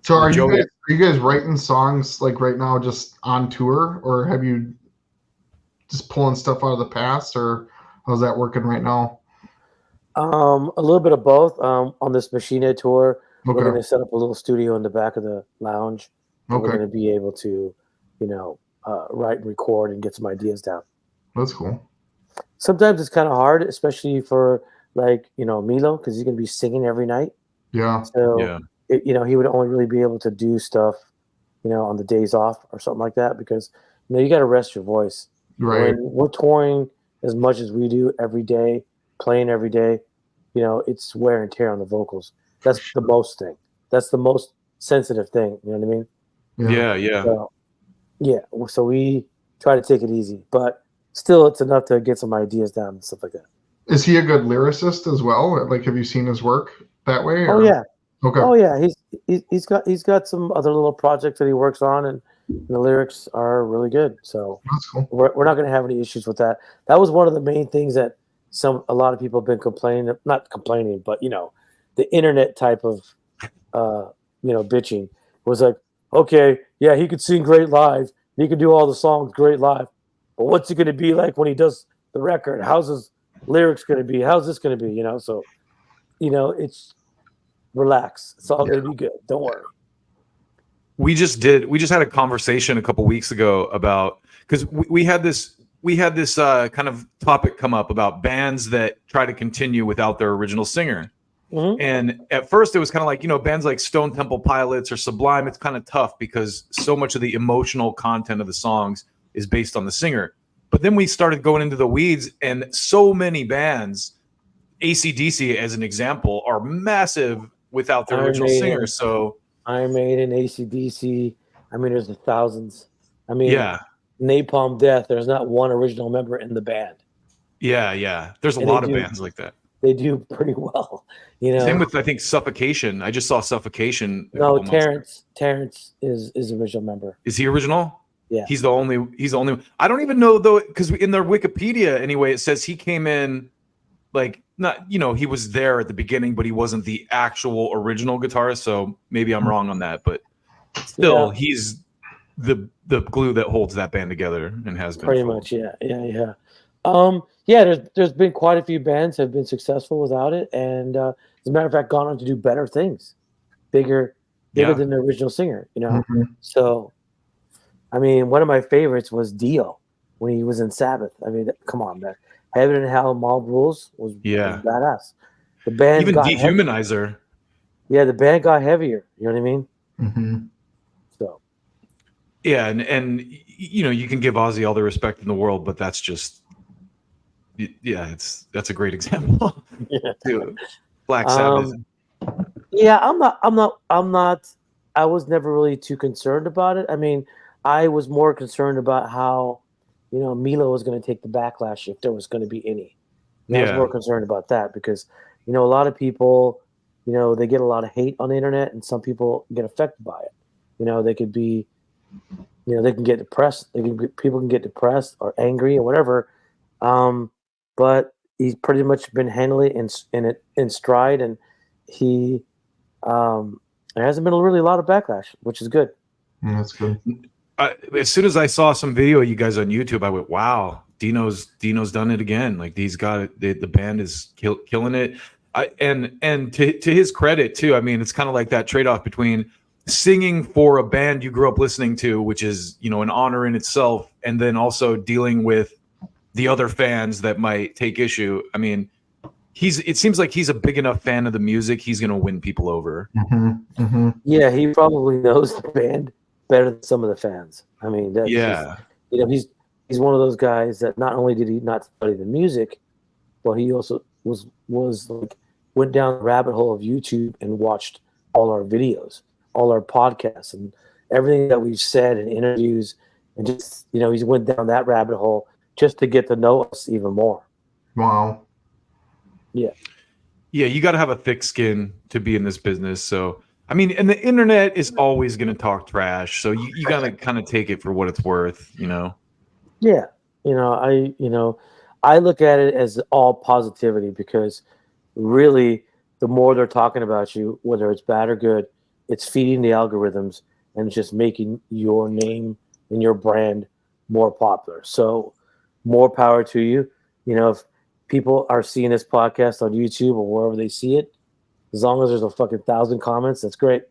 So are Joey, you guys writing songs like right now just on tour, or have you just pulling stuff out of the past, or how's that working right now? A little bit of both. On this Machine tour, we're Okay. going to set up a little studio in the back of the lounge. And we're Okay. going to be able to, write and record and get some ideas down. That's cool. Sometimes it's kind of hard, especially for Milo, because he's going to be singing every night. Yeah. So, yeah. He would only really be able to do stuff, on the days off or something like that, because, you got to rest your voice. Right. When we're touring as much as we do every day, playing every day, it's wear and tear on the vocals. That's the most thing. That's the most sensitive thing. You know what I mean? Yeah. So, so we try to take it easy, but still it's enough to get some ideas down and stuff like that. Is he a good lyricist as well? Like, have you seen his work that way? Or? Oh yeah. Okay. Oh yeah. He's got some other little projects that he works on, and the lyrics are really good. So That's cool. we're not going to have any issues with that. That was one of the main things that a lot of people have been not complaining, but the internet type of bitching was like, okay, yeah, he could sing great live, he can do all the songs great live, but what's it going to be like when he does the record? How's his lyrics going to be? How's this going to be? So it's relax. It's all going to be good. Don't worry. We just had a conversation a couple weeks ago about, because we had this kind of topic come up about bands that try to continue without their original singer. Mm-hmm. And at first it was kind of like, bands like Stone Temple Pilots or Sublime, it's kind of tough because so much of the emotional content of the songs is based on the singer. But then we started going into the weeds, and so many bands, AC/DC as an example, are massive without their original singer. So Iron Maiden, AC/DC, I mean, there's the thousands. I mean, yeah. Napalm Death, there's not one original member in the band. Yeah. There's a lot of bands like that. They do pretty well, Same with, I think, Suffocation. I just saw Suffocation. No, Terrence is original member. Is he original? Yeah. He's the only. I don't even know though, because in their Wikipedia anyway, it says he came in like not, he was there at the beginning, but he wasn't the actual original guitarist. So maybe I'm wrong on that, but still, he's the glue that holds that band together and has been pretty much. Yeah. There's been quite a few bands have been successful without it, and as a matter of fact, gone on to do better things, bigger than the original singer. Mm-hmm. So, I mean, one of my favorites was Dio when he was in Sabbath. I mean, come on, man. Heaven and Hell, Mob Rules was badass. The band even got Dehumanizer. Heavier. Yeah, the band got heavier. You know what I mean? Mm-hmm. So. Yeah, and you can give Ozzy all the respect in the world, but that's just. Yeah, that's a great example. Too. Black Sabbath. Yeah, I'm not. I was never really too concerned about it. I mean, I was more concerned about how, Milo was going to take the backlash if there was going to be any. I was more concerned about that because, a lot of people, they get a lot of hate on the internet, and some people get affected by it. They could be, they can get depressed. People can get depressed or angry or whatever. But he's pretty much been handling it in stride, and there hasn't been really a lot of backlash, which is good. Yeah, that's good. As soon as I saw some video of you guys on YouTube, I went, "Wow, Dino's done it again. Like he's got it. The band is killing it." And to his credit too, I mean, it's kind of like that trade-off between singing for a band you grew up listening to, which is an honor in itself, and then also dealing with the other fans that might take issue. I mean, it seems like he's a big enough fan of the music. He's going to win people over. Mm-hmm. Mm-hmm. Yeah, he probably knows the band better than some of the fans. I mean, he's one of those guys that not only did he not study the music, but he also was like went down the rabbit hole of YouTube and watched all our videos, all our podcasts, and everything that we've said in interviews, and just he's went down that rabbit hole just to get to know us even more. Wow. Yeah. Yeah, you got to have a thick skin to be in this business. So, I mean, and the internet is always going to talk trash. So you got to kind of take it for what it's worth, Yeah. I look at it as all positivity because really the more they're talking about you, whether it's bad or good, it's feeding the algorithms and it's just making your name and your brand more popular. So more power to you. You know, if people are seeing this podcast on YouTube or wherever they see it, as long as there's a fucking 1,000 comments, that's great.